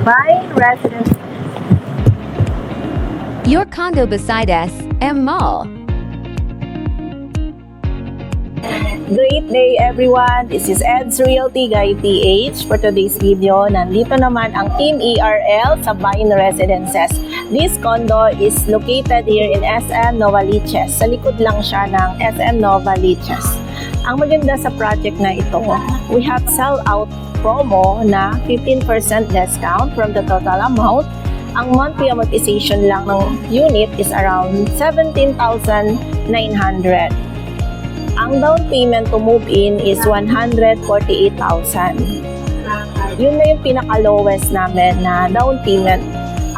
Vine Residence. Your condo beside SM Mall. Great day everyone! This is Ed's Realty Guy PH. For today's video, nandito naman ang Team ERL sa Vine Residences. This condo is located here in SM Novaliches. Sa likod lang siya ng SM Novaliches. Ang maganda sa project na ito, we have sell-out promo na 15% discount from the total amount. Ang monthly amortization lang ng unit is around 17,900. Ang down payment to move in is 148,000. Yun na yung pinaka-lowest namin na down payment.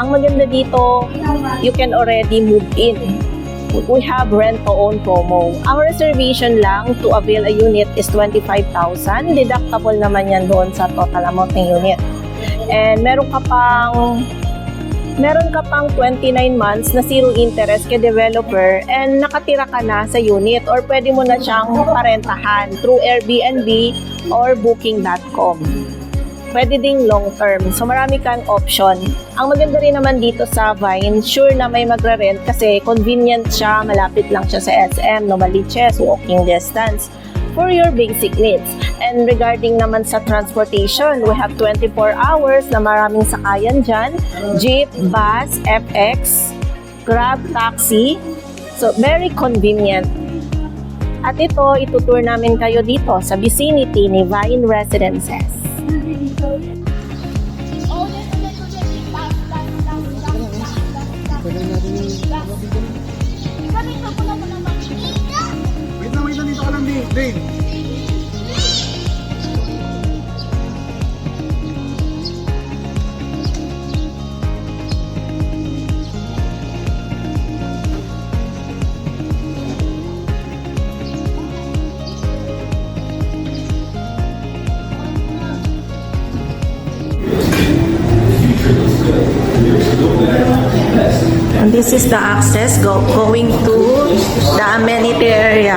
Ang maganda dito, you can already move in. We have rent-to-own promo. Ang reservation lang to avail a unit is 25,000. Deductible naman yan doon sa total amount ng unit. And meron ka pang 29 months na zero interest kay developer and nakatira ka na sa unit or pwede mo na siyang parentahan through Airbnb or Booking.com. Pwede ding long term. So marami kang option. Ang maganda rin naman dito sa Vine, sure na may magre-rent kasi convenient siya, malapit lang siya sa SM, Novaliches, walking distance for your basic needs. And regarding naman sa transportation, we have 24 hours na maraming sakayan dyan. Jeep, bus, FX, Grab, taxi. So, very convenient. At ito, itutour namin kayo dito sa vicinity ni Vine Residences. Wait lang dito ka lang, Dave. And this is the access going to the amenity area.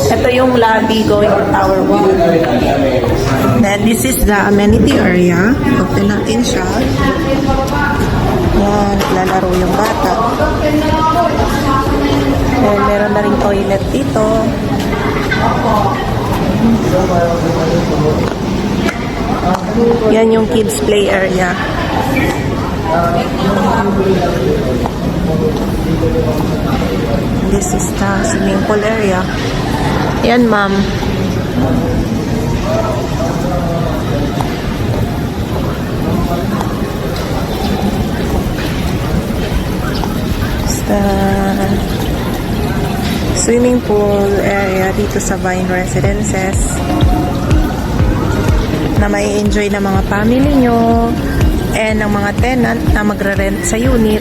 Ito yung lobby going to Tower 1. Then this is the amenity area. Open natin siya. Yan, naglalaro yung bata. Then meron na rin toilet dito. Yan yung kids play area. This is the swimming pool area. Yan, ma'am. It's the swimming pool area dito sa Vine Residences na may enjoy ng mga family nyo and ng mga tenant na magre-rent sa unit.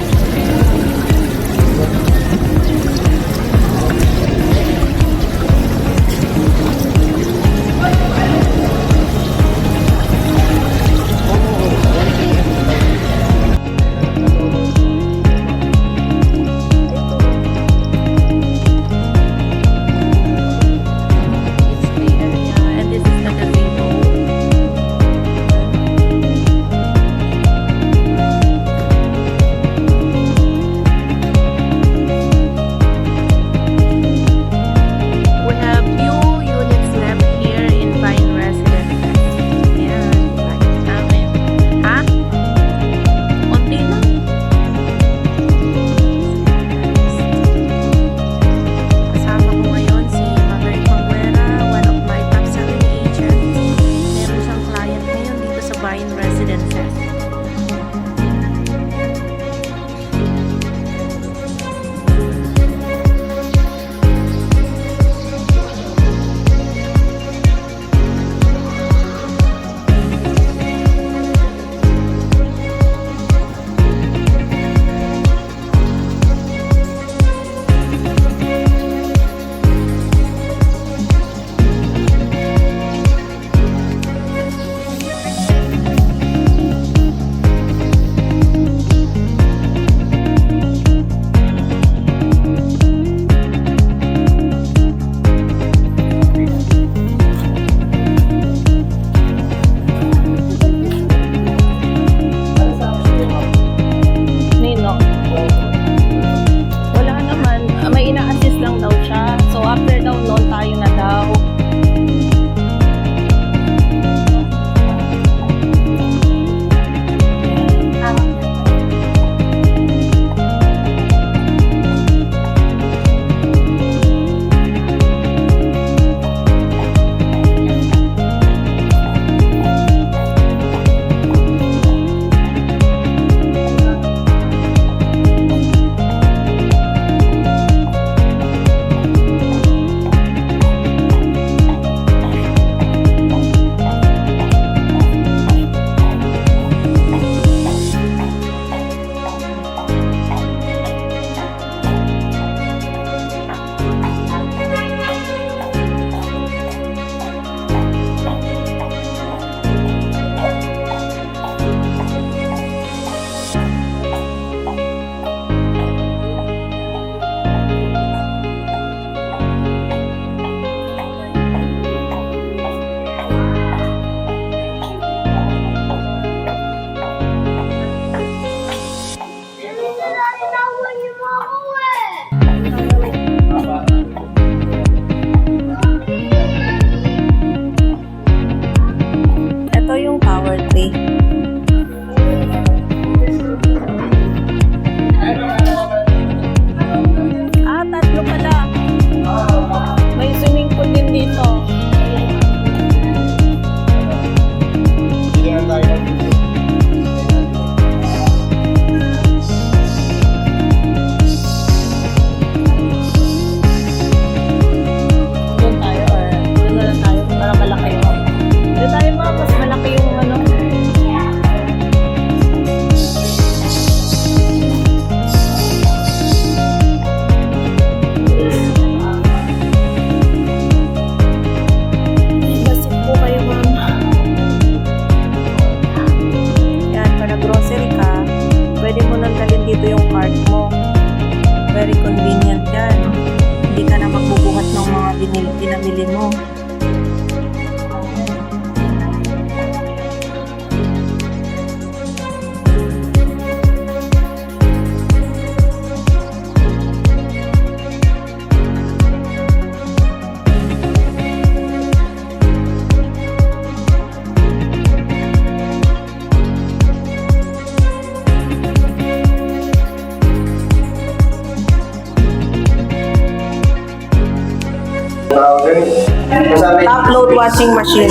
Top load washing machine.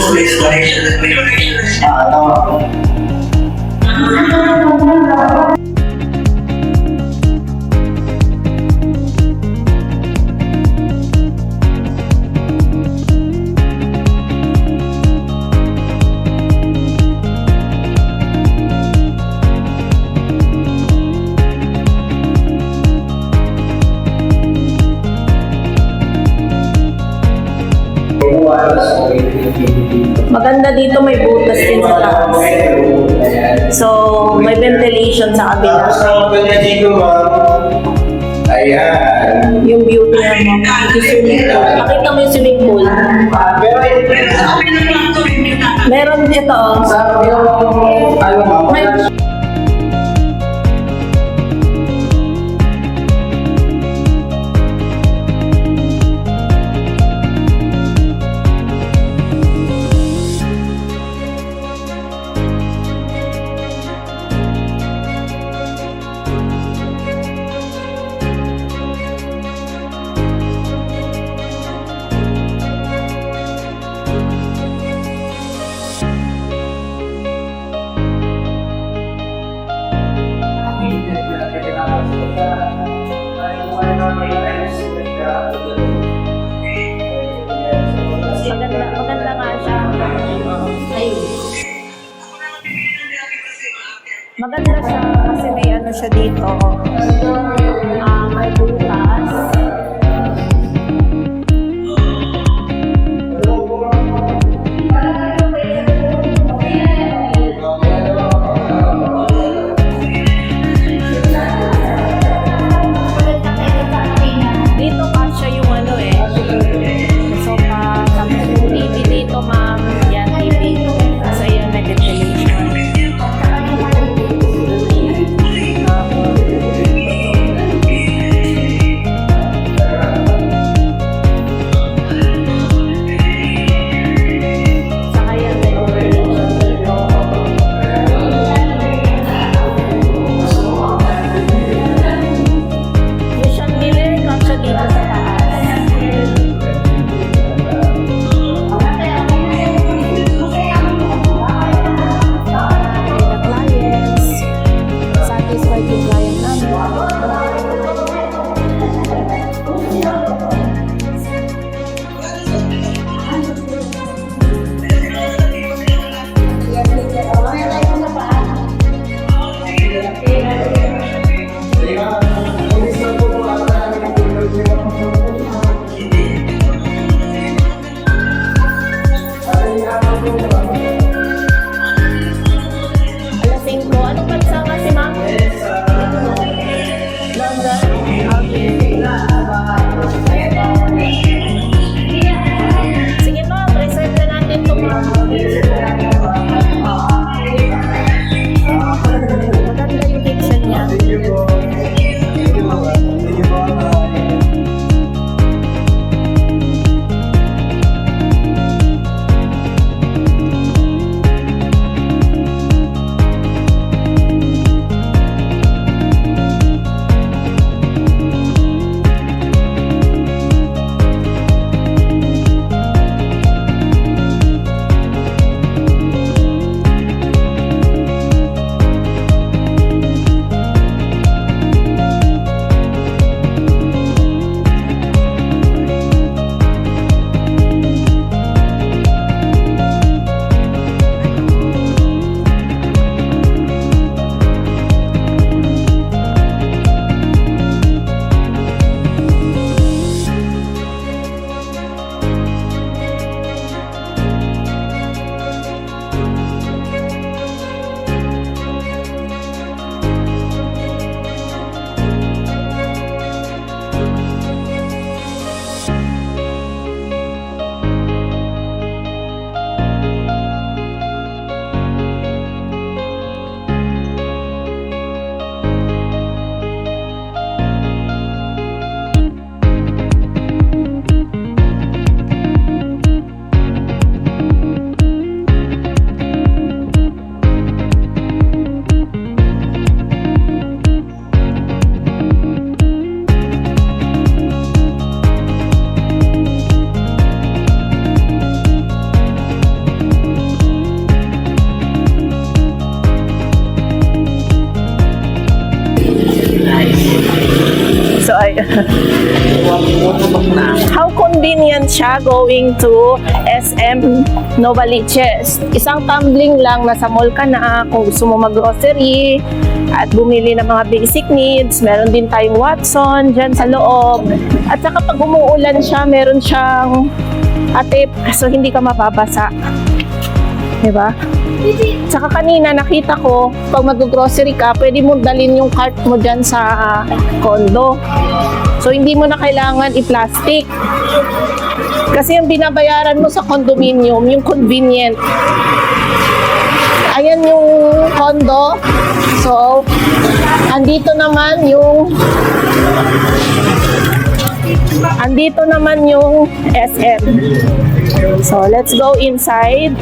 Maganda dito, may butas din sa taas. So, may ventilation sa kabila. Tapos ang maganda dito, ma'am. Ayan. Yung view niya mo. Yung swimming pool. Pakita mo yung swimming pool. Pero Meron ito, oh. sa yung ano, ma'am, May, maganda nga siya. Maganda siya kasi may ano siya dito. May butas. Dito kasya yung ano eh. So, TV dito, ma'am. Yan, TV. So, yan, may ventilation. Saka yan, may ventilation dito. Yung chandelier, kasya dito sa taas. Clients. Satisfied yung client namin. Alas 5. Anong bansa nga si ma'am? London? Okay. Sige ma'am, reserve na natin ito ma'am. Maganda yung kitchen niya. Ay. How convenient siya going to SM Novaliches. Isang tumbling lang, nasa mall ka na kung gusto mo mag-grocery at bumili ng mga basic needs. Meron din tayong Watson dyan sa loob. At saka pag umuulan siya, meron siyang atip so hindi ka mababasa. Diba? Saka kanina nakita ko, pag mag-grocery ka, pwede mo dalhin yung cart mo dyan sa condo. So, hindi mo na kailangan i-plastic. Kasi yung binabayaran mo sa condominium, yung convenient. Ayan yung condo. So, andito naman yung SM. So, let's go inside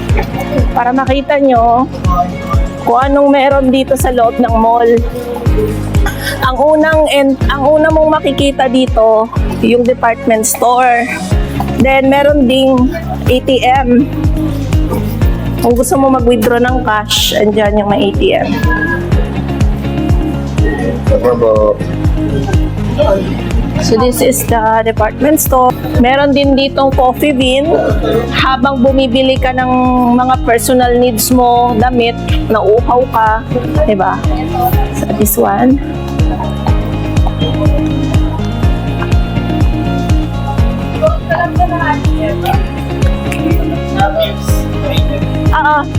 para makita nyo kung anong meron dito sa loob ng mall. Ang unang mong makikita dito, yung department store. Then, meron ding ATM. Kung gusto mo mag-withdraw ng cash, andyan yung may ATM. So this is the department store. Meron din ditong coffee bean. Habang bumibili ka ng mga personal needs mo, damit, nauuhaw ka, diba? So this one.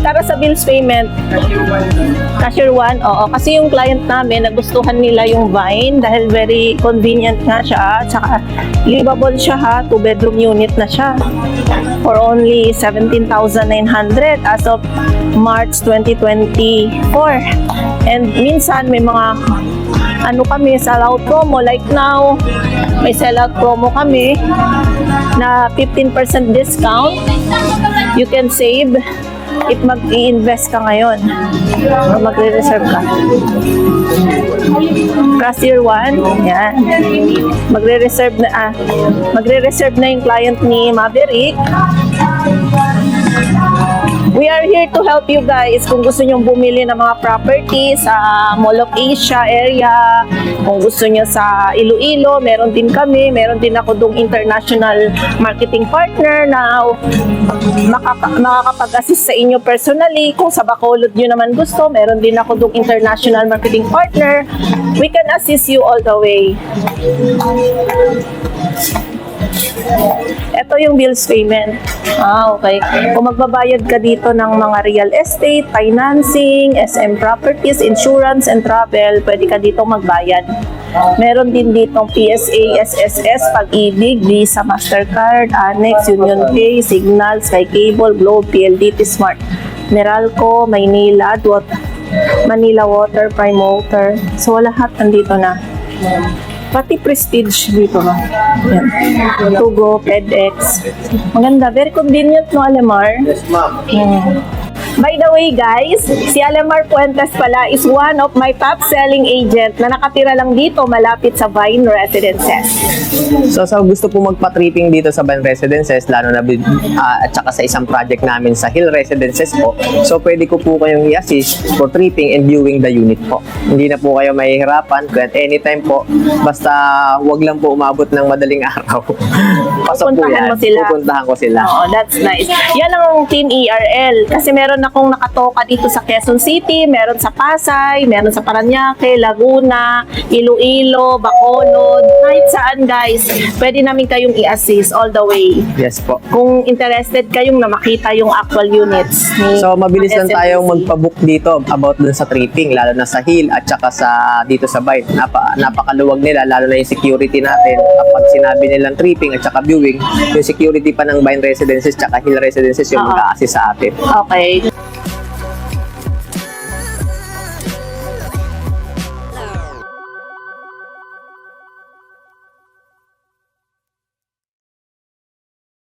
Tara sa bills payment. Cashier 1, oo. Kasi yung client namin, nagustuhan nila yung Vine dahil very convenient nga siya. Tsaka livable siya ha. 2-bedroom unit na siya. For only 17,900 as of March 2024. And minsan may mga kami, sellout promo. Like now, may sellout promo kami na 15% discount. You can save if mag-i-invest ka ngayon o magre-reserve ka. Cashier 1, yan. Magre-reserve na yung client ni Maverick. We are here to help you guys kung gusto nyong bumili ng mga properties sa Mall of Asia area. Kung gusto nyo sa Iloilo, meron din kami. Meron din ako dong international marketing partner na makakapag-assist sa inyo personally. Kung sa Bacolod nyo naman gusto, meron din ako dong international marketing partner. We can assist you all the way. Ito yung bills payment. Okay. Kung magbabayad ka dito ng mga real estate, financing, SM properties, insurance, and travel, pwede ka dito magbayad. Meron din ditong PSA, SSS, Pag-ibig, Visa, Mastercard, Annex, Union Pay, Signal, Sky Cable, Globe, PLDT, Smart, Meralco, Maynila, Manila Water, Prime Water. So, lahat nandito na. Pati Prestige dito ba? Yan. Tugo, FedEx. Maganda. Very convenient, no, Alemar? Yes, ma'am. By the way, guys, si Alemar Puentes pala is one of my top-selling agent na nakatira lang dito malapit sa Vine Residences. So gusto po magpa-tripping dito sa Vine Residences, lalo na at saka sa isang project namin sa Hill Residences po. So pwede ko po kayong i-assist for tripping and viewing the unit po. Hindi na po kayo mahihirapan at anytime po. Basta wag lang po umabot ng madaling araw. Pasok po yan. Pupuntahan ko sila. Oo, that's nice. Yan ang Team ERL. Kasi meron akong nakatoka dito sa Quezon City, meron sa Pasay, meron sa Parañaque, Laguna, Iloilo, Bacolod, kahit saan guys, pwede namin kayong i-assist all the way. Yes po. Kung interested kayong na makita yung actual units ni So mabilis lang SMPC. tayong magpa-book dito about dun sa tripping, lalo na sa Hill at saka sa dito sa Vine. Napakaluwag nila, lalo na yung security natin. Kapag sinabi nilang tripping at saka viewing, yung security pa ng Vine Residences at Hill Residences yung mag-a-assist sa atin. Okay.